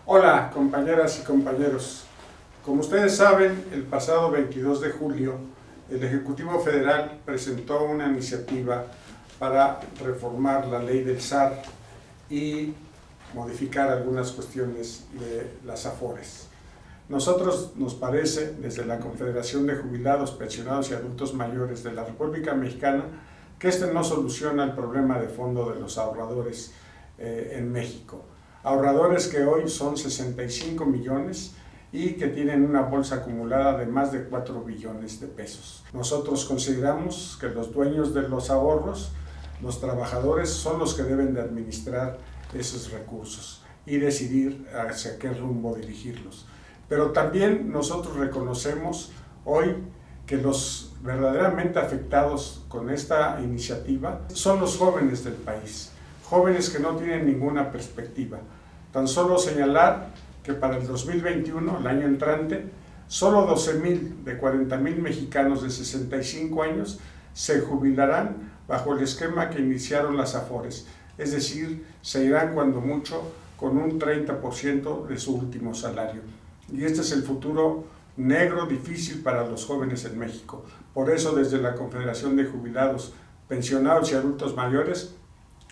Hola, compañeras y compañeros. Como ustedes saben, el pasado 22 de julio, el Ejecutivo Federal presentó una iniciativa para reformar la ley del SAR y modificar algunas cuestiones de las AFORES. Nosotros nos parece, desde la Confederación de Jubilados, Pensionados y Adultos Mayores de la República Mexicana, que este no soluciona el problema de fondo de los ahorradores en México. Ahorradores que hoy son 65 millones y que tienen una bolsa acumulada de más de 4 billones de pesos. Nosotros consideramos que los dueños de los ahorros, los trabajadores, son los que deben de administrar esos recursos y decidir hacia qué rumbo dirigirlos. Pero también nosotros reconocemos hoy que los verdaderamente afectados con esta iniciativa son los jóvenes del país, jóvenes que no tienen ninguna perspectiva. Tan solo señalar que para el 2021, el año entrante, solo 12,000 de 40,000 mexicanos de 65 años se jubilarán bajo el esquema que iniciaron las AFORES, es decir, se irán cuando mucho con un 30% de su último salario. Y este es el futuro negro, difícil para los jóvenes en México. Por eso, desde la Confederación de Jubilados, Pensionados y Adultos Mayores,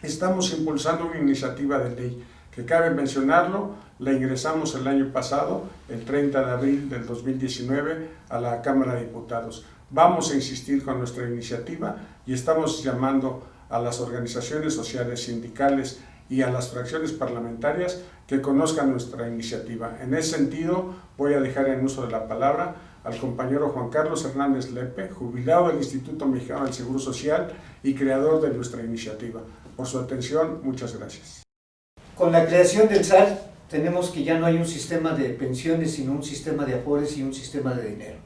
estamos impulsando una iniciativa de ley que, cabe mencionarlo, la ingresamos el año pasado, el 30 de abril del 2019, a la Cámara de Diputados. Vamos a insistir con nuestra iniciativa y estamos llamando a las organizaciones sociales, sindicales y a las fracciones parlamentarias que conozcan nuestra iniciativa. En ese sentido, voy a dejar en uso de la palabra al compañero Juan Carlos Hernández Lepe, jubilado del Instituto Mexicano del Seguro Social y creador de nuestra iniciativa. Por su atención, muchas gracias. Con la creación del SAR, tenemos que ya no hay un sistema de pensiones, sino un sistema de afores y un sistema de dinero.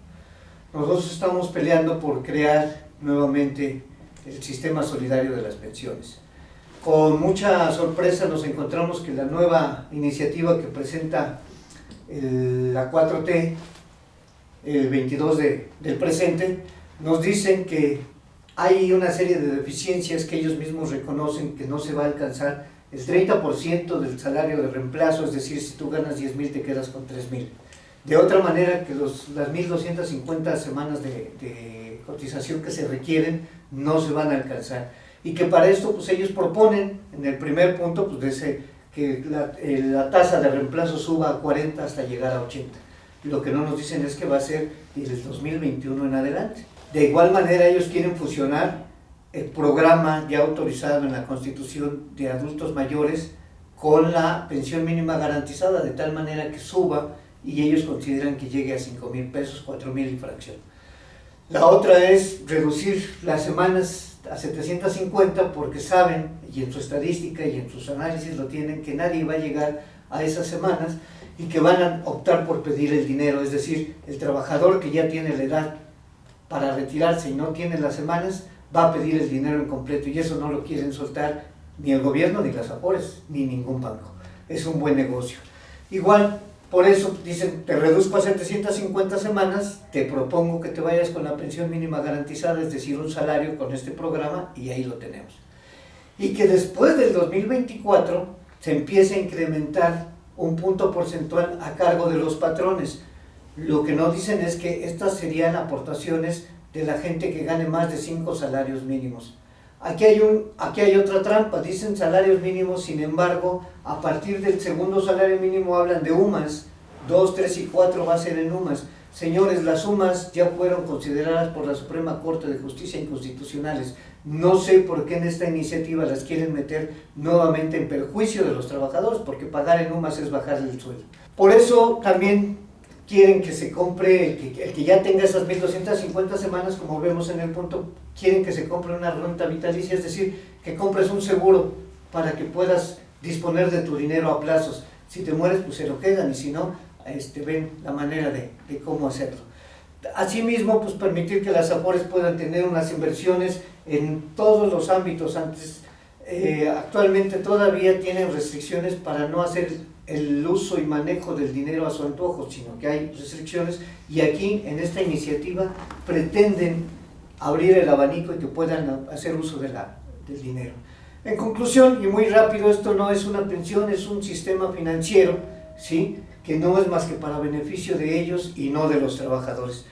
Nosotros estamos peleando por crear nuevamente el sistema solidario de las pensiones. Con mucha sorpresa nos encontramos que la nueva iniciativa que presenta la 4T, el 22 del presente, nos dicen que hay una serie de deficiencias que ellos mismos reconocen que no se va a alcanzar el 30% del salario de reemplazo, es decir, si tú ganas 10,000 te quedas con 3,000. De otra manera que las 1,250 semanas de cotización que se requieren no se van a alcanzar. Y que para esto pues ellos proponen en el primer punto pues que la tasa de reemplazo suba a 40 hasta llegar a 80. Lo que no nos dicen es que va a ser desde el 2021 en adelante. De igual manera ellos quieren fusionar el programa ya autorizado en la Constitución de adultos mayores con la pensión mínima garantizada, de tal manera que suba y ellos consideran que llegue a 5,000 pesos, 4,000 y fracción. La otra es reducir las semanas a 750 porque saben, y en su estadística y en sus análisis lo tienen, que nadie va a llegar a esas semanas y que van a optar por pedir el dinero, es decir, el trabajador que ya tiene la edad para retirarse y no tiene las semanas, va a pedir el dinero en completo y eso no lo quieren soltar ni el gobierno, ni las AFORES, ni ningún banco. Es un buen negocio. Igual, por eso dicen, te reduzco a 750 semanas, te propongo que te vayas con la pensión mínima garantizada, es decir, un salario con este programa y ahí lo tenemos. Y que después del 2024 se empiece a incrementar un punto porcentual a cargo de los patrones. Lo que no dicen es que estas serían aportaciones de la gente que gane más de 5 salarios mínimos. Aquí hay otra trampa, dicen salarios mínimos, sin embargo, a partir del segundo salario mínimo hablan de UMAS, 2, 3 y 4 va a ser en UMAS. Señores, las UMAS ya fueron consideradas por la Suprema Corte de Justicia inconstitucionales. No sé por qué en esta iniciativa las quieren meter nuevamente en perjuicio de los trabajadores, porque pagar en UMAS es bajarle el sueldo. Por eso también quieren que se compre, el que ya tenga esas 1,250 semanas, como vemos en el punto, quieren que se compre una renta vitalicia, es decir, que compres un seguro para que puedas disponer de tu dinero a plazos. Si te mueres, pues se lo quedan, y si no, ven la manera de cómo hacerlo. Asimismo, pues permitir que las AFORES puedan tener unas inversiones en todos los ámbitos. Actualmente todavía tienen restricciones para no hacer el uso y manejo del dinero a su antojo, sino que hay restricciones, y aquí en esta iniciativa pretenden abrir el abanico y que puedan hacer uso del dinero. En conclusión, y muy rápido, esto no es una pensión, es un sistema financiero ¿sí?, que no es más que para beneficio de ellos y no de los trabajadores.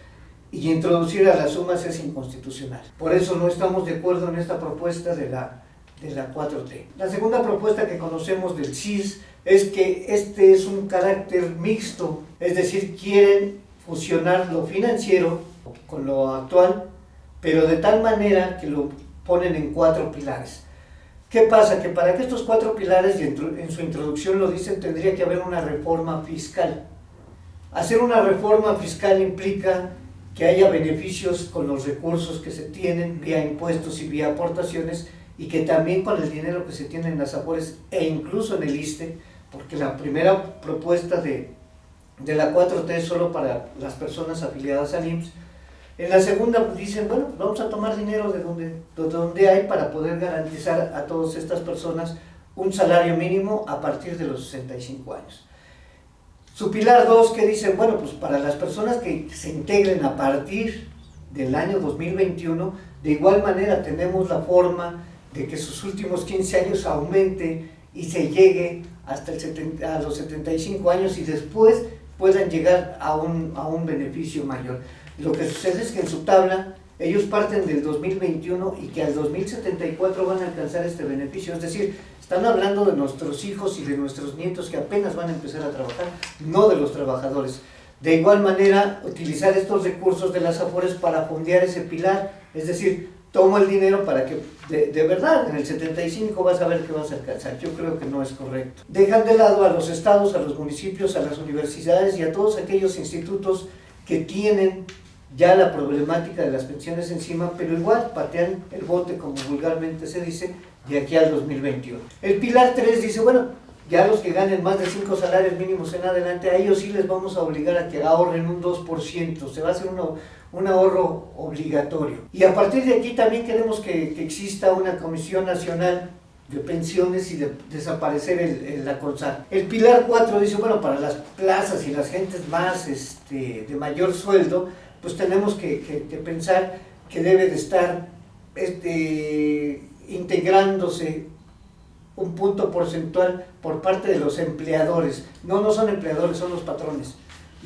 Y introducir a las sumas es inconstitucional. Por eso no estamos de acuerdo en esta propuesta de la 4T. La segunda propuesta que conocemos del CIS es que este es un carácter mixto, es decir, quieren fusionar lo financiero con lo actual, pero de tal manera que lo ponen en 4 pilares. ¿Qué pasa? Que para que estos 4 pilares, y en su introducción lo dicen, tendría que haber una reforma fiscal. Hacer una reforma fiscal implica que haya beneficios con los recursos que se tienen vía impuestos y vía aportaciones, y que también con el dinero que se tiene en las AFORES e incluso en el ISSSTE, porque la primera propuesta de la 4T es solo para las personas afiliadas al IMSS. En la segunda dicen, bueno, vamos a tomar dinero de donde hay para poder garantizar a todas estas personas un salario mínimo a partir de los 65 años. Su pilar 2, que dicen, bueno, pues para las personas que se integren a partir del año 2021, de igual manera tenemos la forma de que sus últimos 15 años aumente y se llegue hasta a los 75 años y después puedan llegar a un beneficio mayor. Lo que sucede es que en su tabla ellos parten del 2021 y que al 2074 van a alcanzar este beneficio, es decir, están hablando de nuestros hijos y de nuestros nietos que apenas van a empezar a trabajar, no de los trabajadores. De igual manera, utilizar estos recursos de las AFORES para fondear ese pilar, es decir, tomo el dinero para que de verdad en el 75 vas a ver que vas a alcanzar. Yo creo que no es correcto. Dejan de lado a los estados, a los municipios, a las universidades y a todos aquellos institutos que tienen ya la problemática de las pensiones encima, pero igual patean el bote, como vulgarmente se dice, de aquí al 2021. El pilar 3 dice, bueno, ya los que ganen más de 5 salarios mínimos en adelante, a ellos sí les vamos a obligar a que ahorren un 2%, se va a hacer un ahorro obligatorio. Y a partir de aquí también queremos que exista una Comisión Nacional de Pensiones y de desaparecer la CONSAR. El pilar 4 dice, bueno, para las plazas y las gentes más de mayor sueldo, pues tenemos que pensar que debe de estar integrándose un punto porcentual por parte de los empleadores. No son empleadores, son los patrones.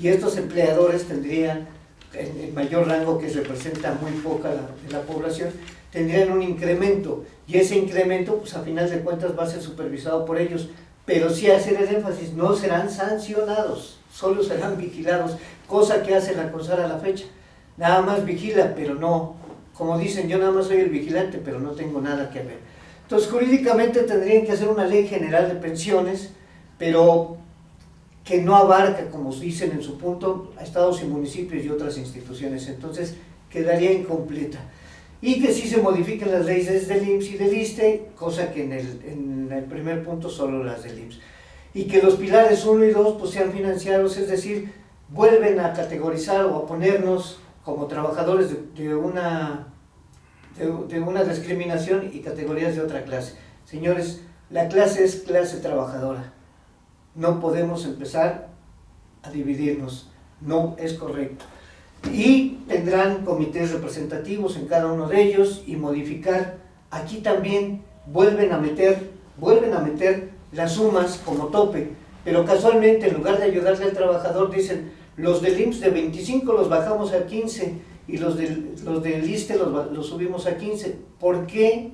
Y estos empleadores tendrían, en el mayor rango, que representa muy poca de la población, tendrían un incremento. Y ese incremento, pues a final de cuentas, va a ser supervisado por ellos. Pero sí hacer el énfasis, no serán sancionados, solo serán vigilados, cosa que hace la CONSAR a la fecha. Nada más vigila, pero no, como dicen, yo nada más soy el vigilante, pero no tengo nada que ver. Entonces, jurídicamente tendrían que hacer una ley general de pensiones, pero que no abarca, como dicen en su punto, a estados y municipios y otras instituciones. Entonces, quedaría incompleta. Y que sí se modifiquen las leyes del IMSS y del ISSSTE, cosa que en el primer punto solo las del IMSS. Y que los pilares 1 y 2 pues sean financiados, es decir, vuelven a categorizar o a ponernos como trabajadores de una discriminación y categorías de otra clase. Señores, la clase es clase trabajadora. No podemos empezar a dividirnos, no es correcto. Y tendrán comités representativos en cada uno de ellos y modificar. Aquí también vuelven a meter las sumas como tope, pero casualmente en lugar de ayudarle al trabajador dicen, los del IMSS de 25 los bajamos a 15 y los del ISSSTE los subimos a 15. ¿Por qué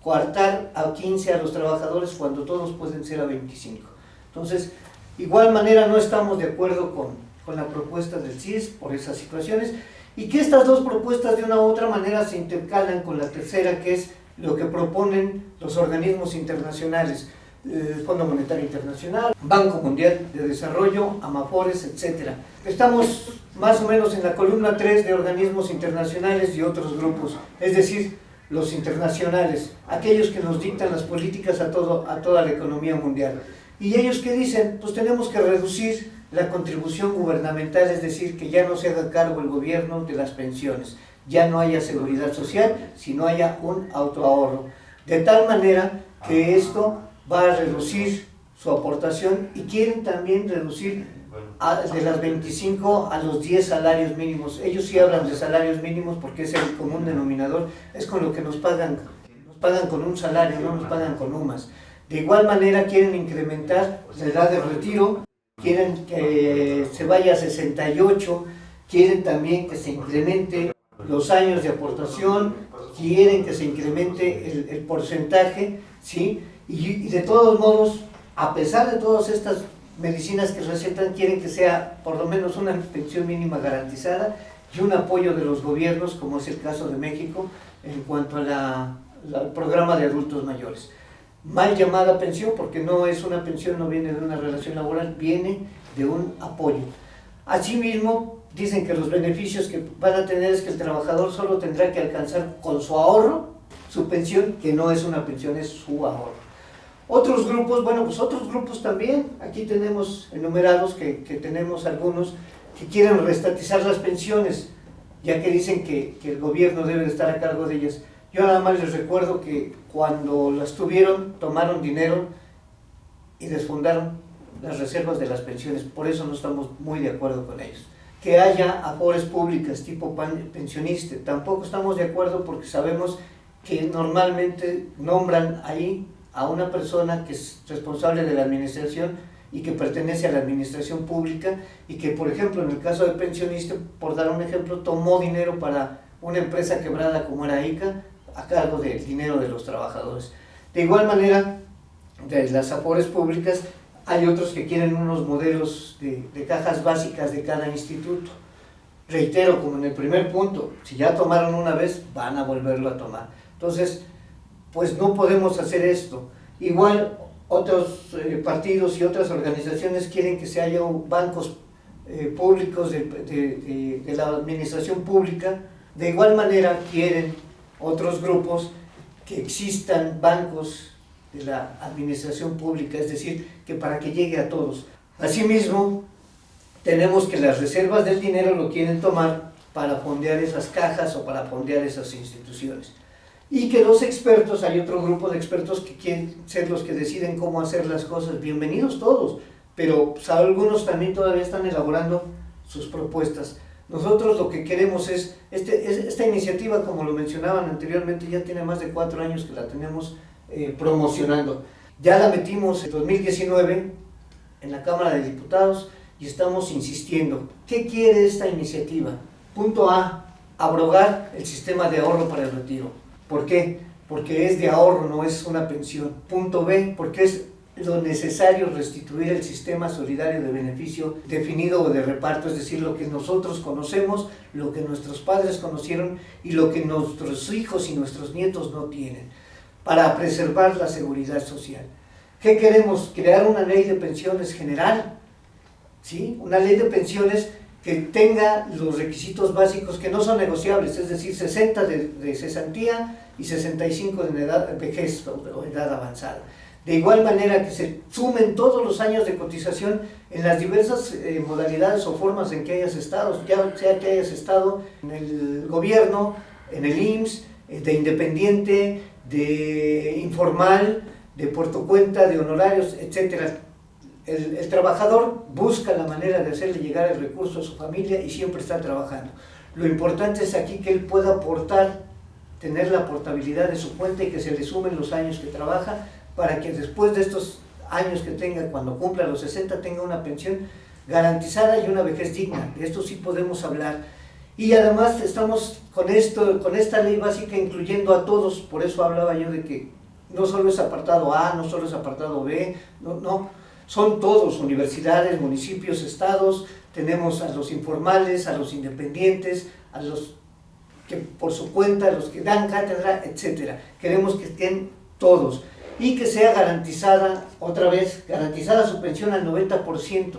coartar a 15 a los trabajadores cuando todos pueden ser a 25? Entonces, igual manera no estamos de acuerdo con la propuesta del CIS por esas situaciones, y que estas dos propuestas de una u otra manera se intercalan con la tercera, que es lo que proponen los organismos internacionales, el Fondo Monetario Internacional, Banco Mundial de Desarrollo, AMAFORES, etc. Estamos más o menos en la columna 3 de organismos internacionales y otros grupos, es decir, los internacionales, aquellos que nos dictan las políticas a toda la economía mundial. Y ellos que dicen, pues tenemos que reducir la contribución gubernamental, es decir, que ya no se haga cargo el gobierno de las pensiones, ya no haya seguridad social, sino haya un autoahorro, de tal manera que esto va a reducir su aportación, y quieren también reducir de las 25 a los 10 salarios mínimos. Ellos sí hablan de salarios mínimos porque es el común denominador, es con lo que nos pagan con un salario, no nos pagan con UMAS. De igual manera quieren incrementar la edad de retiro quieren que se vaya a 68, quieren también que se incremente los años de aportación, quieren que se incremente el porcentaje, ¿sí? Y de todos modos, a pesar de todas estas medicinas que recetan, quieren que sea por lo menos una pensión mínima garantizada y un apoyo de los gobiernos, como es el caso de México, en cuanto al programa de adultos mayores. Mal llamada pensión, porque no es una pensión, no viene de una relación laboral, viene de un apoyo. Asimismo, dicen que los beneficios que van a tener es que el trabajador solo tendrá que alcanzar con su ahorro su pensión, que no es una pensión, es su ahorro. Otros grupos, bueno, pues otros grupos también, aquí tenemos enumerados que tenemos algunos que quieren reestatizar las pensiones, ya que dicen que el gobierno debe de estar a cargo de ellas. Yo nada más les recuerdo que cuando las tuvieron, tomaron dinero y desfundaron las reservas de las pensiones, por eso no estamos muy de acuerdo con ellos. Que haya afores públicas tipo pensionista, tampoco estamos de acuerdo porque sabemos que normalmente nombran ahí a una persona que es responsable de la administración y que pertenece a la administración pública y que, por ejemplo, en el caso del pensionista, por dar un ejemplo, tomó dinero para una empresa quebrada como era ICA a cargo del dinero de los trabajadores. De igual manera, de las afores públicas, hay otros que quieren unos modelos de cajas básicas de cada instituto. Reitero, como en el primer punto, si ya tomaron una vez, van a volverlo a tomar. Entonces, pues no podemos hacer esto. Igual otros partidos y otras organizaciones quieren que se haya bancos públicos de la administración pública. De igual manera quieren otros grupos que existan bancos de la administración pública, es decir, que para que llegue a todos. Asimismo, tenemos que las reservas del dinero lo quieren tomar para fondear esas cajas o para fondear esas instituciones. Y que los expertos, hay otro grupo de expertos que quieren ser los que deciden cómo hacer las cosas. Bienvenidos todos, pero pues, algunos también todavía están elaborando sus propuestas. Nosotros lo que queremos es, esta iniciativa, como lo mencionaban anteriormente, ya tiene más de 4 años que la tenemos promocionando. Ya la metimos en 2019 en la Cámara de Diputados y estamos insistiendo. ¿Qué quiere esta iniciativa? Punto A, abrogar el sistema de ahorro para el retiro. ¿Por qué? Porque es de ahorro, no es una pensión. Punto B, porque es lo necesario restituir el sistema solidario de beneficio definido o de reparto, es decir, lo que nosotros conocemos, lo que nuestros padres conocieron y lo que nuestros hijos y nuestros nietos no tienen, para preservar la seguridad social. ¿Qué queremos? Crear una ley de pensiones general, ¿sí? Una ley de pensiones que tenga los requisitos básicos que no son negociables, es decir, 60 de cesantía y 65 de edad, vejez o edad avanzada. De igual manera que se sumen todos los años de cotización en las diversas modalidades o formas en que hayas estado, ya sea que hayas estado en el gobierno, en el IMSS, de independiente, de informal, de portocuenta, de honorarios, etc. El trabajador busca la manera de hacerle llegar el recurso a su familia y siempre está trabajando. Lo importante es aquí que él pueda aportar, tener la portabilidad de su cuenta y que se le sumen los años que trabaja para que después de estos años que tenga, cuando cumpla los 60, tenga una pensión garantizada y una vejez digna. De esto sí podemos hablar. Y además estamos con esta ley básica incluyendo a todos, por eso hablaba yo de que no solo es apartado A, no solo es apartado B, no, son todos, universidades, municipios, estados, tenemos a los informales, a los independientes, a los que por su cuenta, a los que dan cátedra, etc. Queremos que estén todos y que sea garantizada, otra vez, garantizada su pensión al 90%.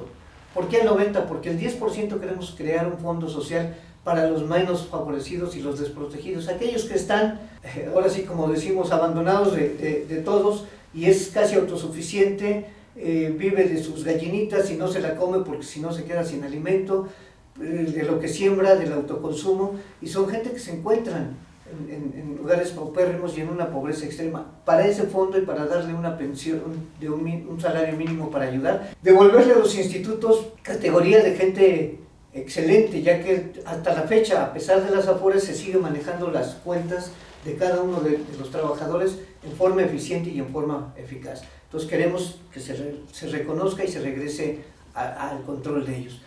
¿Por qué al 90%? Porque el 10% queremos crear un fondo social para los menos favorecidos y los desprotegidos, aquellos que están, ahora sí como decimos, abandonados de todos y es casi autosuficiente, vive de sus gallinitas y no se la come porque si no se queda sin alimento, de lo que siembra, del autoconsumo, y son gente que se encuentran en lugares paupérrimos y en una pobreza extrema. Para ese fondo y para darle una pensión de un salario mínimo para ayudar, devolverle a los institutos categoría de gente excelente, ya que hasta la fecha, a pesar de las afores, se sigue manejando las cuentas de cada uno de los trabajadores en forma eficiente y en forma eficaz. Entonces queremos que se reconozca y se regrese al control de ellos.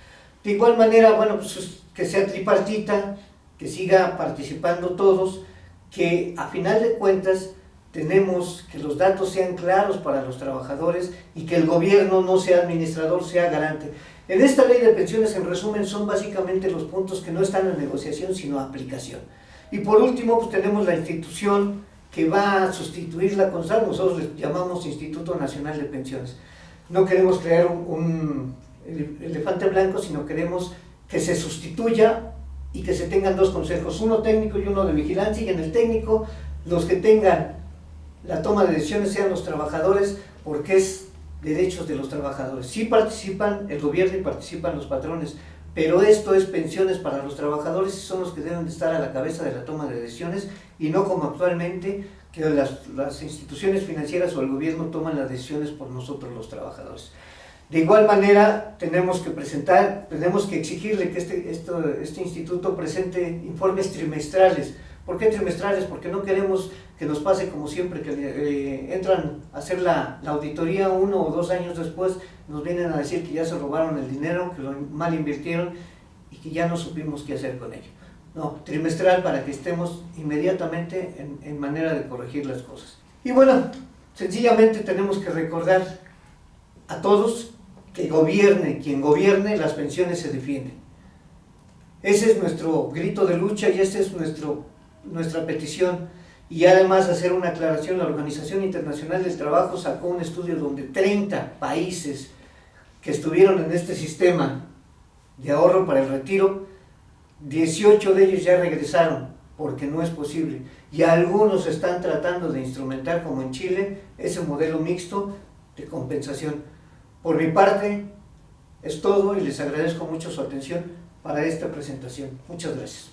De igual manera, bueno, pues que sea tripartita, que siga participando todos, que a final de cuentas tenemos que los datos sean claros para los trabajadores y que el gobierno no sea administrador, sea garante. En esta ley de pensiones, en resumen, son básicamente los puntos que no están en negociación, sino aplicación. Y por último, pues tenemos la institución que va a sustituir la CONSAR, nosotros le llamamos Instituto Nacional de Pensiones. No queremos crear un elefante blanco, sino queremos que se sustituya y que se tengan dos consejos, uno técnico y uno de vigilancia, y en el técnico los que tengan la toma de decisiones sean los trabajadores, porque es derechos de los trabajadores. Sí participan el gobierno y participan los patrones, pero esto es pensiones para los trabajadores y son los que deben de estar a la cabeza de la toma de decisiones, y no como actualmente que las instituciones financieras o el gobierno toman las decisiones por nosotros los trabajadores. De igual manera, tenemos que exigirle que este instituto presente informes trimestrales. ¿Por qué trimestrales? Porque no queremos que nos pase como siempre, que entran a hacer la auditoría 1 o 2 años después, nos vienen a decir que ya se robaron el dinero, que lo mal invirtieron y que ya no supimos qué hacer con ello. No, trimestral, para que estemos inmediatamente en manera de corregir las cosas. Y bueno, sencillamente tenemos que recordar a todos que gobierne quien gobierne, las pensiones se defienden. Ese es nuestro grito de lucha y esa es nuestra petición. Y además, hacer una aclaración, la Organización Internacional del Trabajo sacó un estudio donde 30 países que estuvieron en este sistema de ahorro para el retiro, 18 de ellos ya regresaron porque no es posible, y algunos están tratando de instrumentar, como en Chile, ese modelo mixto de compensación. Por mi parte es todo y les agradezco mucho su atención para esta presentación. Muchas gracias.